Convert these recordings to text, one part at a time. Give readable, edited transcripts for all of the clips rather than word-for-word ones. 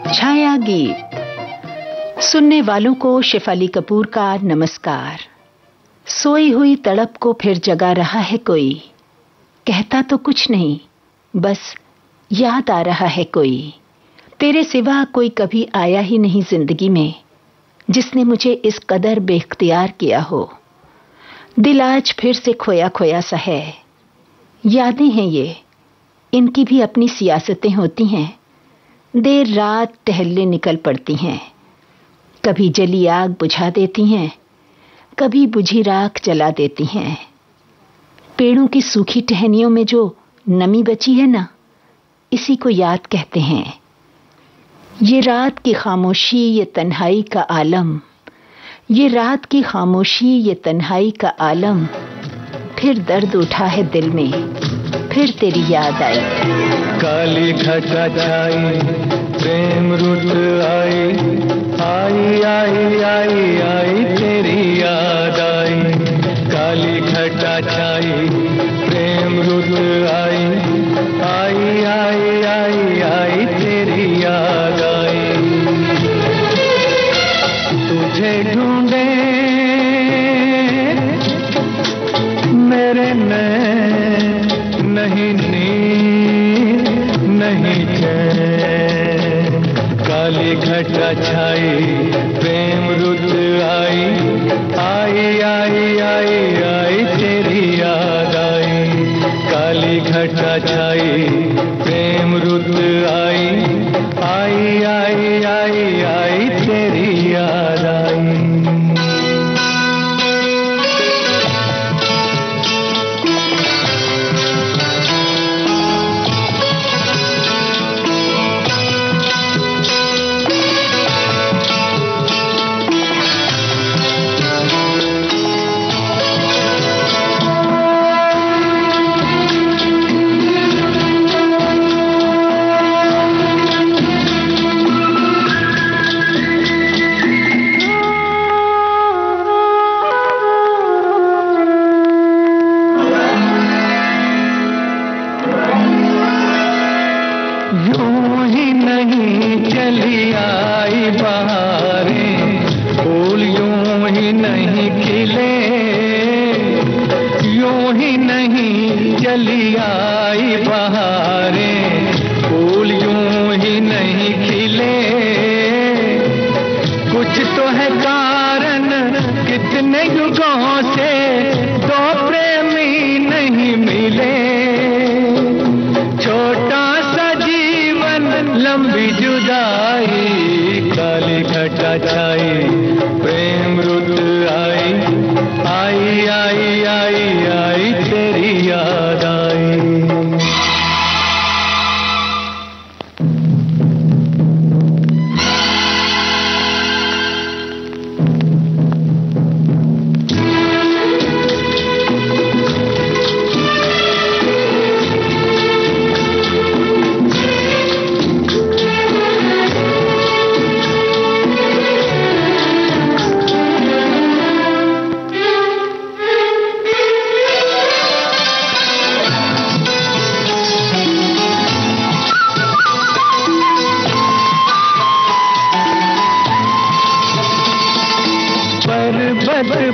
छाया गीत सुनने वालों को शेफाली कपूर का नमस्कार। सोई हुई तड़प को फिर जगा रहा है कोई, कहता तो कुछ नहीं, बस याद आ रहा है कोई। तेरे सिवा कोई कभी आया ही नहीं जिंदगी में, जिसने मुझे इस कदर बेख्तियार किया हो। दिल आज फिर से खोया खोया सा है। यादें हैं ये, इनकी भी अपनी सियासतें होती हैं। देर रात टहलने निकल पड़ती हैं, कभी जली आग बुझा देती हैं, कभी बुझी राख जला देती हैं। पेड़ों की सूखी टहनियों में जो नमी बची है ना, इसी को याद कहते हैं। ये रात की खामोशी, ये तन्हाई का आलम, ये रात की खामोशी, ये तन्हाई का आलम। फिर दर्द उठा है दिल में, फिर तेरी याद आई। काली घटा छाई, प्रेम रुत आई, आई आई आई आई तेरी याद आई। काली घटा छाई, प्रेम रुत आई, आई आई आई आई तेरी याद आई। तुझे ढूंढे मेरे नहीं नींद नहीं चैन। काली घटा छाई, प्रेम रुत आई, आई आई आई आई तेरी याद आई। काली घटा छाई, प्रेम रुत आई, आई आई आई आई तेरी याद आई।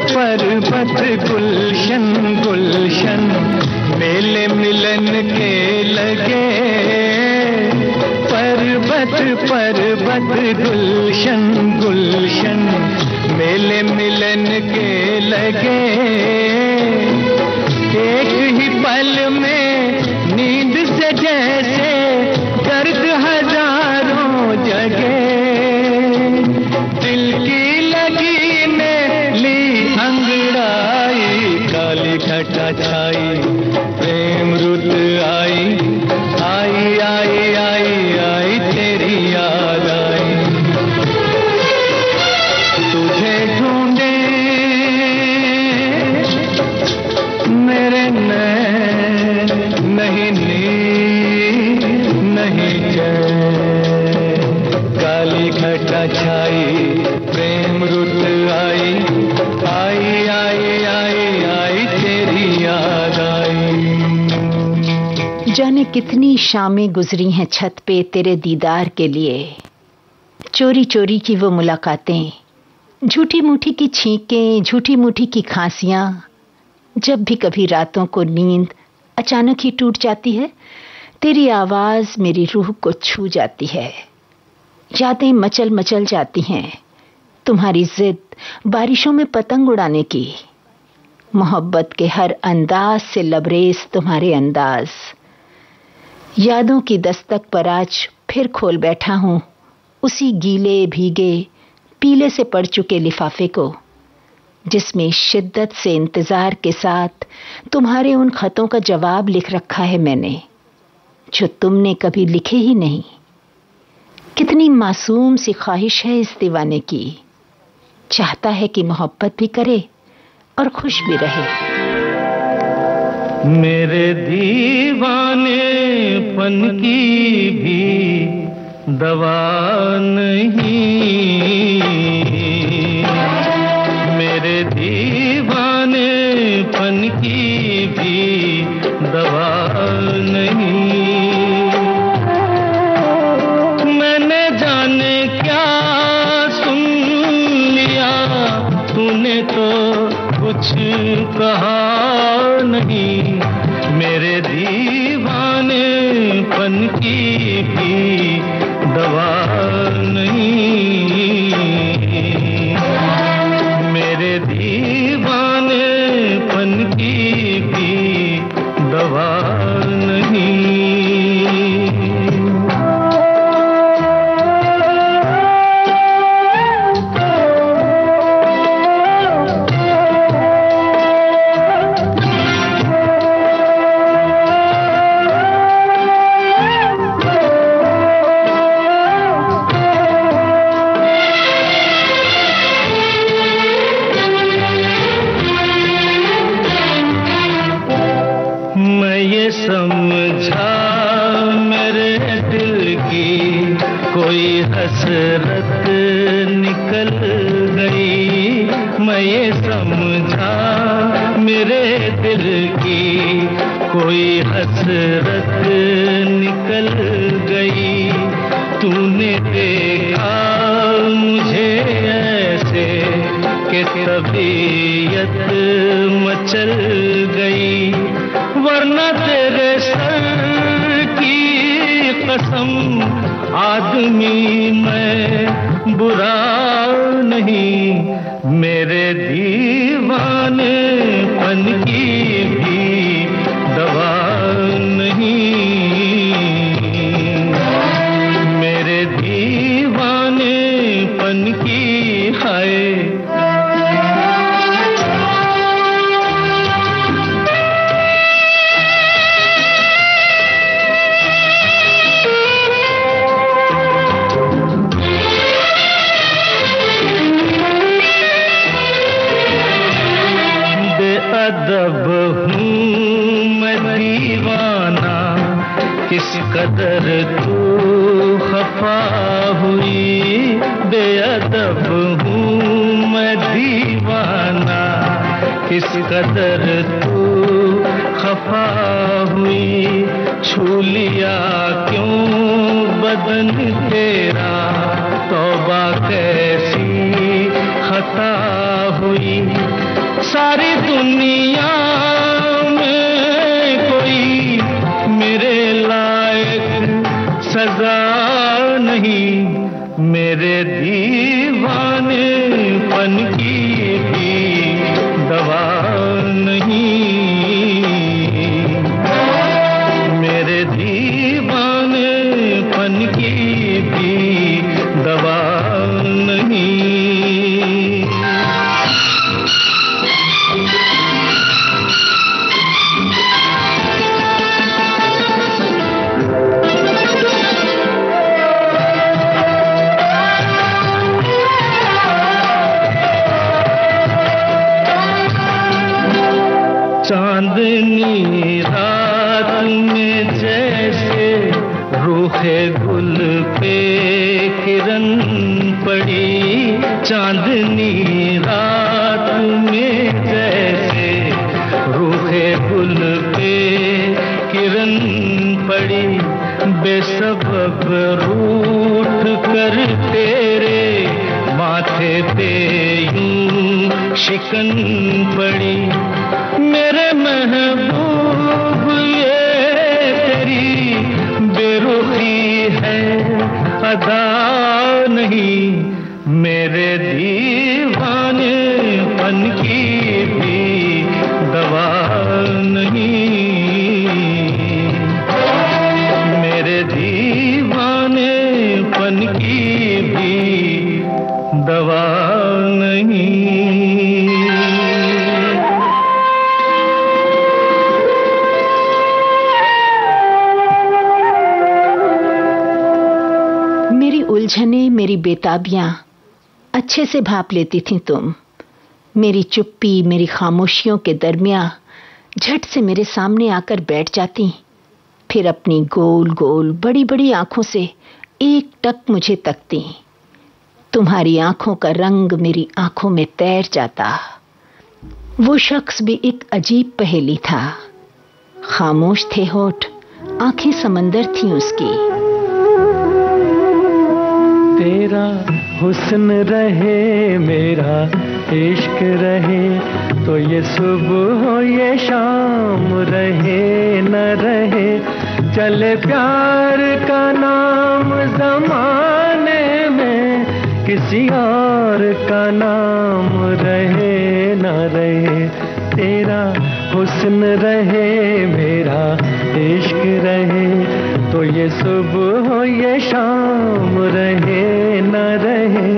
पर्वत गुलशन गुलशन मेले मिलन के लगे। पर्वत पर्वत गुलशन गुलशन मेले मिलन के लगे। एक ही पल में नींद से जैसे दर्द हजारों जगे। दिल की लगी ने ली अंगड़ाई, काली घटा छाई, प्रेम रुत आई, आई आई आई आई तेरी याद आई। तुझे ढूंढे मेरे नैन नहीं नींद नहीं चैन। काली घटा छाई, प्रेम रुत आई, आई आई आई आई तेरी याद आई। जाने कितनी शामें गुजरी हैं छत पे तेरे दीदार के लिए। चोरी चोरी की वो मुलाकातें, झूठी मूठी की छींकें, झूठी मूठी की खांसियां। जब भी कभी रातों को नींद अचानक ही टूट जाती है, तेरी आवाज मेरी रूह को छू जाती है। यादें मचल मचल जाती हैं, तुम्हारी जिद बारिशों में पतंग उड़ाने की, मोहब्बत के हर अंदाज से लबरेज तुम्हारे अंदाज। यादों की दस्तक पर आज फिर खोल बैठा हूं उसी गीले भीगे पीले से पड़ चुके लिफाफे को, जिसमें शिद्दत से इंतजार के साथ तुम्हारे उन खतों का जवाब लिख रखा है मैंने, जो तुमने कभी लिखे ही नहीं। कितनी मासूम सी ख्वाहिश है इस दीवाने की, चाहता है कि मोहब्बत भी करे और खुश भी रहे। मेरे दीवानेपन की भी दवा नहीं, मेरे दीवानेपन की भी दवा नहीं। मैंने जाने क्या सुन लिया, तूने तो कुछ कहा नहीं। मेरे दीवानेपन की भी दवा नहीं, मेरे दीवानेपन की भी दवा नहीं। समझा मेरे दिल की कोई हसरत निकल गई, मैं ये समझा मेरे दिल की कोई हसरत निकल गई। तूने देखा मुझे ऐसे कि तबीयत मचल गई, वरना तेरे सर की कसम आदमी मैं बुरा नहीं। मेरे दीवानेपन की भी दवा नहीं, मेरे दीवानेपन की है। अदब हूँ मैं दीवाना, किस कदर तू खफा हुई। बेअदब हूँ मैं दीवाना, किस कदर तू खफा हुई। छू लिया क्यों बदन तेरा, तौबा कैसी खता हुई। सारी दुनिया में कोई मेरे लायक सजा नहीं, मेरे दीवानेपन की भी दवा नहीं, मेरे दीवानेपन की भी दवा नहीं। चांदनी रात में जैसे रूखे गुल पे किरण पड़ी, चांदनी रात में जैसे रूखे गुल पे किरण पड़ी। बेसबब रूठ कर माथे पे यूं शिकन पड़ी। मेरे महबूब ये तेरी बेरुखी है, अदा नहीं मेरे दीवानेपन की भी दवा नहीं, मेरे दीवानेपन की भी दवा नहीं। मेरी उलझने, मेरी बेताबियां अच्छे से भाप लेती थी तुम। मेरी चुप्पी, मेरी खामोशियों के दरमियां झट से मेरे सामने आकर बैठ जाती, फिर अपनी गोल गोल बड़ी बड़ी आंखों से एक टक मुझे तकती। तुम्हारी आंखों का रंग मेरी आंखों में तैर जाता। वो शख्स भी एक अजीब पहेली था। खामोश थे होठ, आंखें समंदर थीं उसकी। तेरा हुस्न रहे, मेरा इश्क रहे, तो ये सुबह हो ये शाम रहे न रहे, चले प्यार का नाम जमाने में, किसी और का नाम रहे न रहे। तेरा हुस्न रहे, मेरा इश्क रहे, तो ये सुबह हो ये शाम रहे न रहे।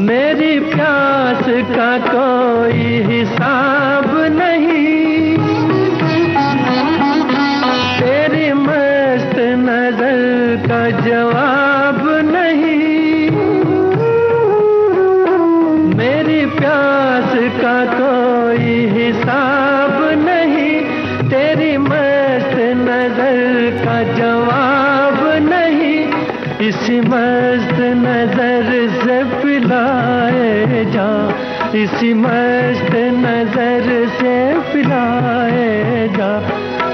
मेरी प्यास का कोई हिसाब नहीं, तेरी मस्त नजर का जवाब नहीं। मेरी प्यास का कोई हिसाब नहीं, तेरी मस्त नजर का जवाब नहीं। इसी मस्त नजर से पिलाए जा, इसी मस्त नजर से पिलाए जा,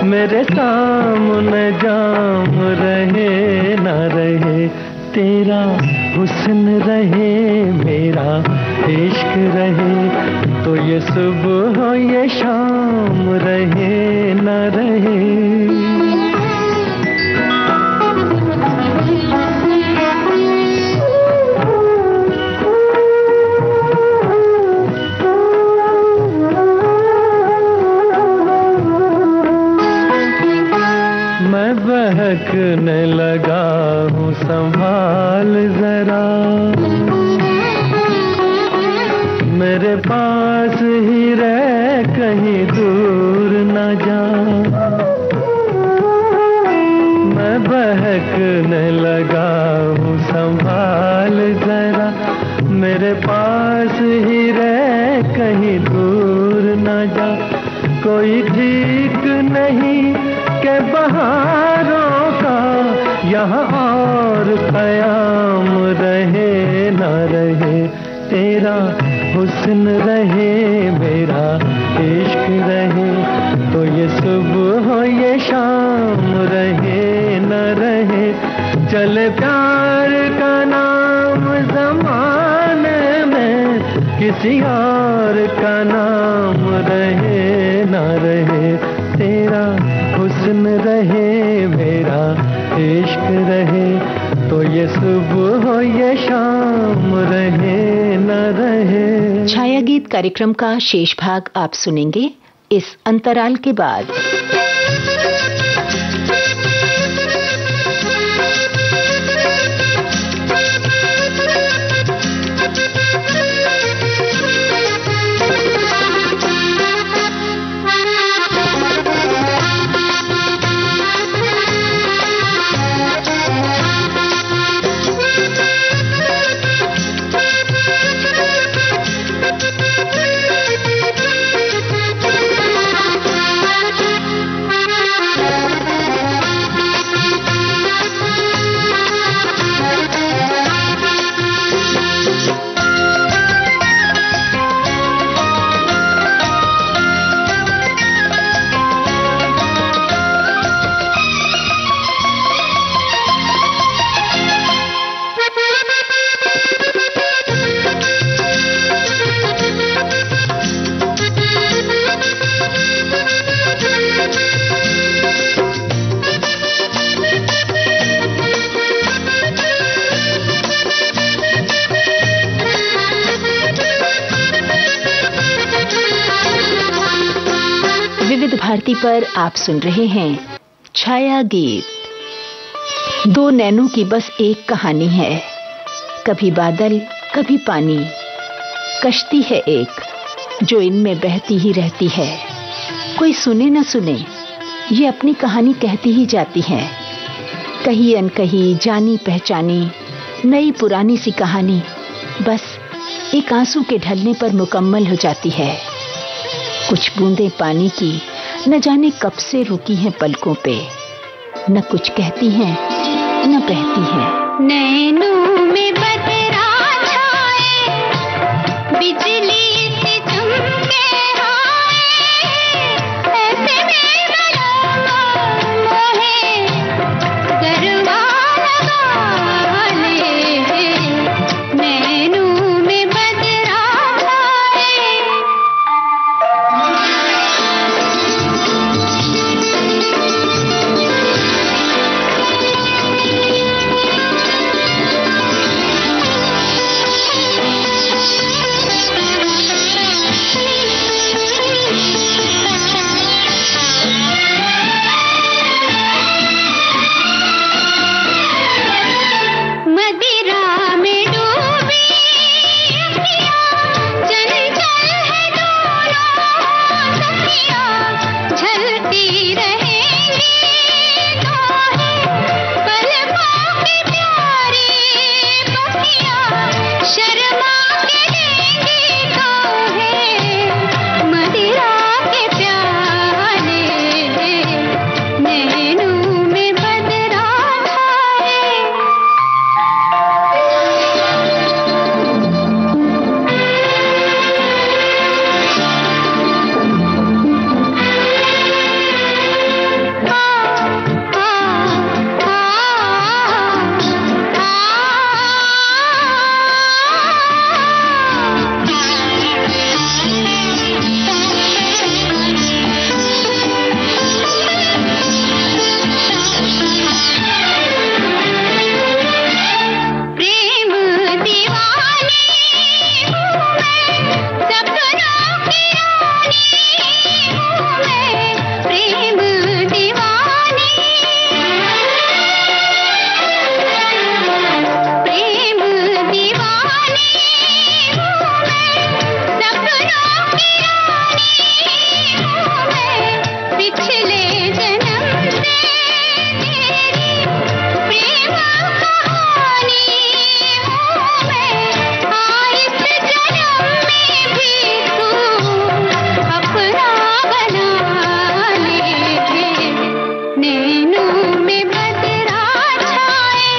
मेरे सामने जाम रहे न रहे। तेरा हुस्न रहे, मेरा इश्क रहे, तो ये सुबह हो ये शाम रहे न रहे। मैं बहकने लगा हूँ, संभाल जरा, मेरे पास ही रह, कहीं दूर न जा। मैं बहकने लगा हूँ, संभाल जरा, मेरे पास ही रह, कहीं दूर न जा। कोई ठीक नहीं के बहारों का यहाँ और क़याम रहे न रहे। तेरा हुस्न रहे, मेरा इश्क रहे, तो ये सुबह हो ये शाम रहे न रहे। चले प्यार का नाम ज़माने में, किसी और का नाम रहे न रहे। तेरा हुस्न रहे, मेरा इश्क रहे, तो ये सुबह हो ये शाम रहे न रहे। छाया गीत कार्यक्रम का शेष भाग आप सुनेंगे इस अंतराल के बाद। भारती पर आप सुन रहे हैं छाया गीत। दो नैनों की बस एक कहानी है, कभी बादल कभी पानी। कश्ती है एक जो इनमें बहती ही रहती है। कोई सुने न सुने, ये अपनी कहानी कहती ही जाती है। कहीं अनकही, जानी पहचानी, नई पुरानी सी कहानी बस एक आंसू के ढलने पर मुकम्मल हो जाती है। कुछ बूंदें पानी की न जाने कब से रुकी हैं पलकों पे, न कुछ कहती हैं न बहती हैं। नैनों में बदरा छाए, बिजली से चमके हाय, ऐसे में मोहे गरबा लगा ले। नैनों में बदरा छाए। मदिरा में डूबी अखियाँ, चंचल है दोनों सखियाँ, झलती रहेंगी दोहें, पलकों की प्यारी पखियाँ, शर्मा के देंगी दोहें, मदिरा के प्याले। नैनों में बदरा छाए। प्रेम दीवानी हूँ मैं, सपनों की रानी हूँ मैं। प्रेम दीवानी, प्रेम दीवानी हूँ मैं, सपनों की रानी हूँ मैं। पिछले जन्म से तेरी प्रेम कहानी हूँ मैं। इस जन्म में भी तू अपना बना ले। नैनों में बदरा छाए,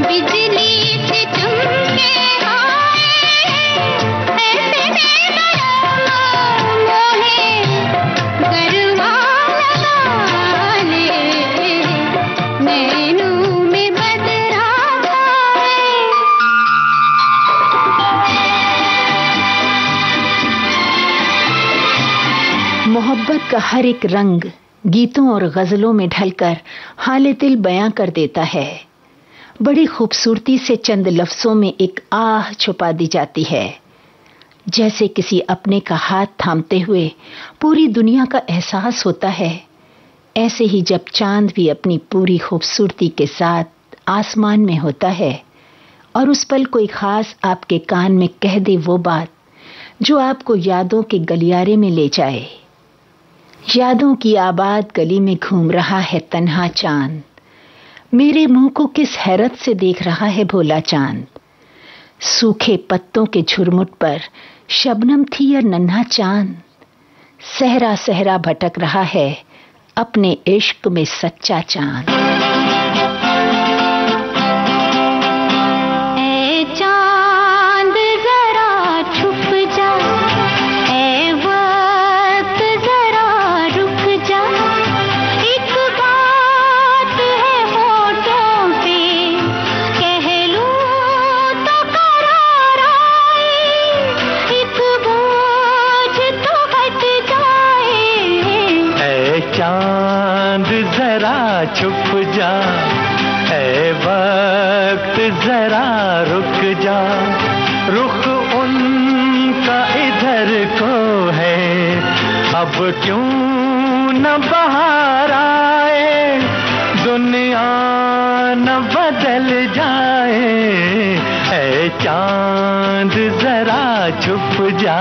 बिजली से चमके हाय, ऐसे में मोहे गरबा लगा ले। नैनों में बदरा छाए। मोहब्बत का हर एक रंग गीतों और गजलों में ढलकर हाले दिल बयां कर देता है। बड़ी खूबसूरती से चंद लफ्जों में एक आह छुपा दी जाती है, जैसे किसी अपने का हाथ थामते हुए पूरी दुनिया का एहसास होता है। ऐसे ही जब चांद भी अपनी पूरी खूबसूरती के साथ आसमान में होता है और उस पल कोई खास आपके कान में कह दे वो बात जो आपको यादों के गलियारे में ले जाए। यादों की आबाद गली में घूम रहा है तन्हा चांद, मेरे मुंह को किस हैरत से देख रहा है भोला चांद। सूखे पत्तों के झुरमुट पर शबनम थी या नन्हा चांद, सहरा सहरा भटक रहा है अपने इश्क में सच्चा चांद। ऐ चांद जरा छुप जा, ऐ वक्त जरा रुक जा, एक बात है होठों पे, कह लूं तो करार आए, एक बोझ तो हट जाए। ऐ चांद जरा छुप जा, ऐ वक्त जरा रुक जा, रुख उनका इधर को है, अब क्यों क्यों न बाहर आए, दुनिया न बदल जाए, ऐ चांद जरा छुप जा।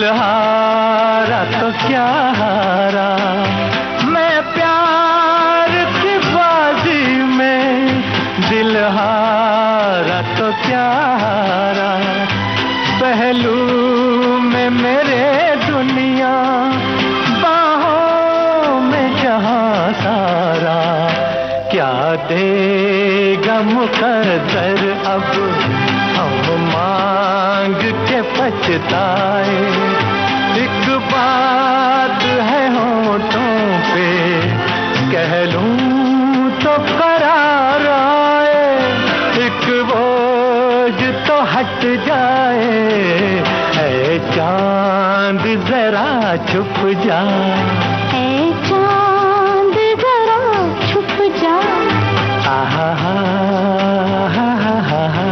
हारा तो क्या हारा, मैं प्यार की बाजी में दिल हारा तो क्या हारा। पहलू में मेरे दुनिया, बाहों में जहां सारा, क्या देगा मुकद्दर अब हम मांग के पछताए। एक बात है होठों पे, कह लूं तो करार आए, एक बोझ तो हट जाए, ऐ चांद जरा छुप जा, ऐ चांद जरा छुप जा। आहा हा हा हा हा,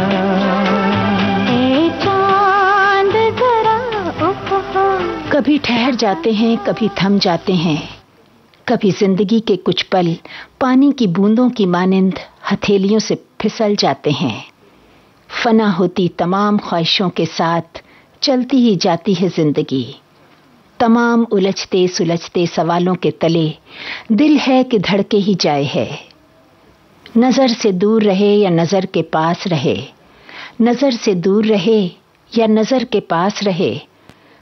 कभी ठहर जाते हैं, कभी थम जाते हैं, कभी जिंदगी के कुछ पल पानी की बूंदों की मानिंद हथेलियों से फिसल जाते हैं। फना होती तमाम ख्वाहिशों के साथ चलती ही जाती है जिंदगी। तमाम उलझते सुलझते सवालों के तले दिल है कि धड़के ही जाए है। नजर से दूर रहे या नजर के पास रहे, नजर से दूर रहे या नजर के पास रहे,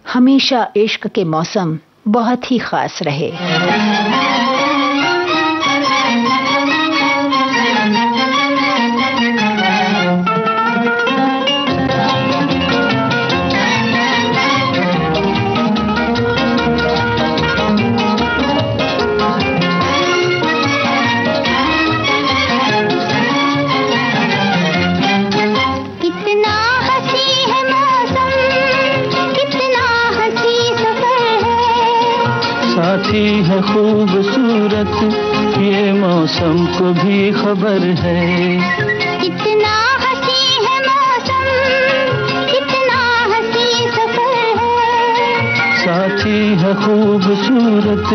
हमेशा इश्क के मौसम बहुत ही खास रहे। साथी है खूबसूरत, ये मौसम को भी खबर है। कितना हंसी है मौसम, कितना हंसी सफर है। साथी है खूबसूरत,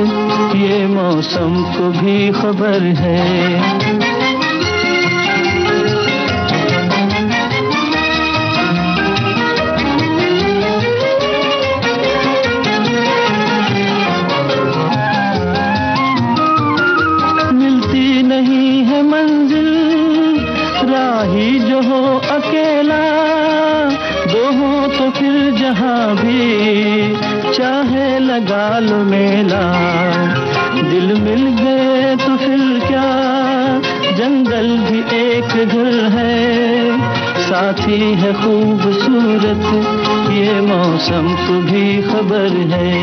ये मौसम को भी खबर है। राही जो हो अकेला, दो हो तो फिर जहां भी चाहे लगा लो मेला। दिल मिल गए तो फिर क्या, जंगल भी एक घर है। साथी है खूबसूरत, ये मौसम को भी खबर है।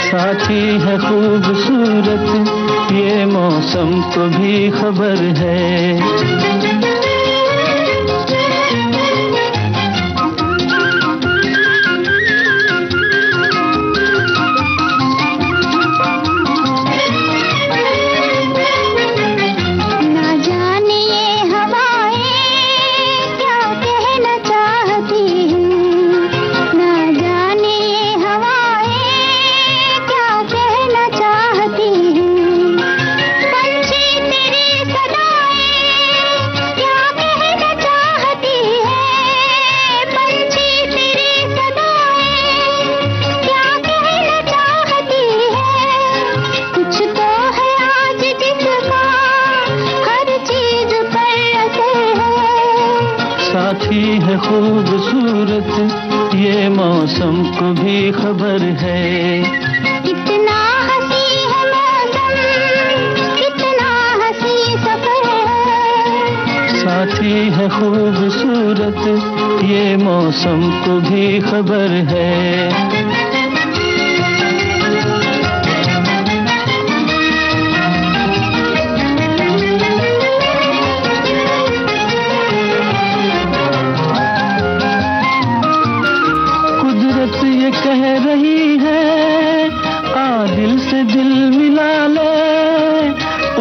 साथी है खूबसूरत, ये मौसम को भी खबर है। साथी है खूबसूरत ये मौसम को भी खबर है। कितना हंसी है मौसम, कितना हंसी सफर है। साथी है खूबसूरत ये मौसम को भी खबर है। ये कह रही है आ दिल से दिल मिला ले,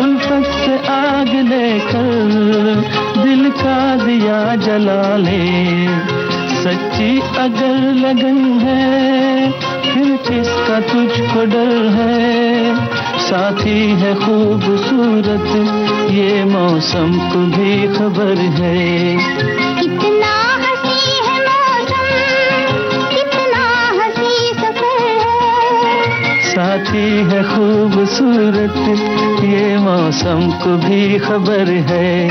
उल्फत से आग लेकर दिल का दिया जला ले। सच्ची अगर लगन है फिर किसका तुझको डर है। साथी है खूबसूरत ये मौसम को भी खबर है। साथी है खूबसूरत ये मौसम को भी खबर है।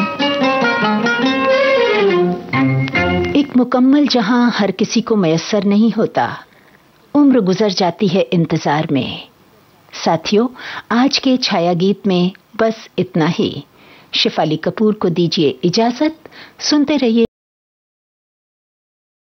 एक मुकम्मल जहां हर किसी को मयस्सर नहीं होता, उम्र गुजर जाती है इंतजार में। साथियों, आज के छाया गीत में बस इतना ही। शेफाली कपूर को दीजिए इजाजत। सुनते रहिए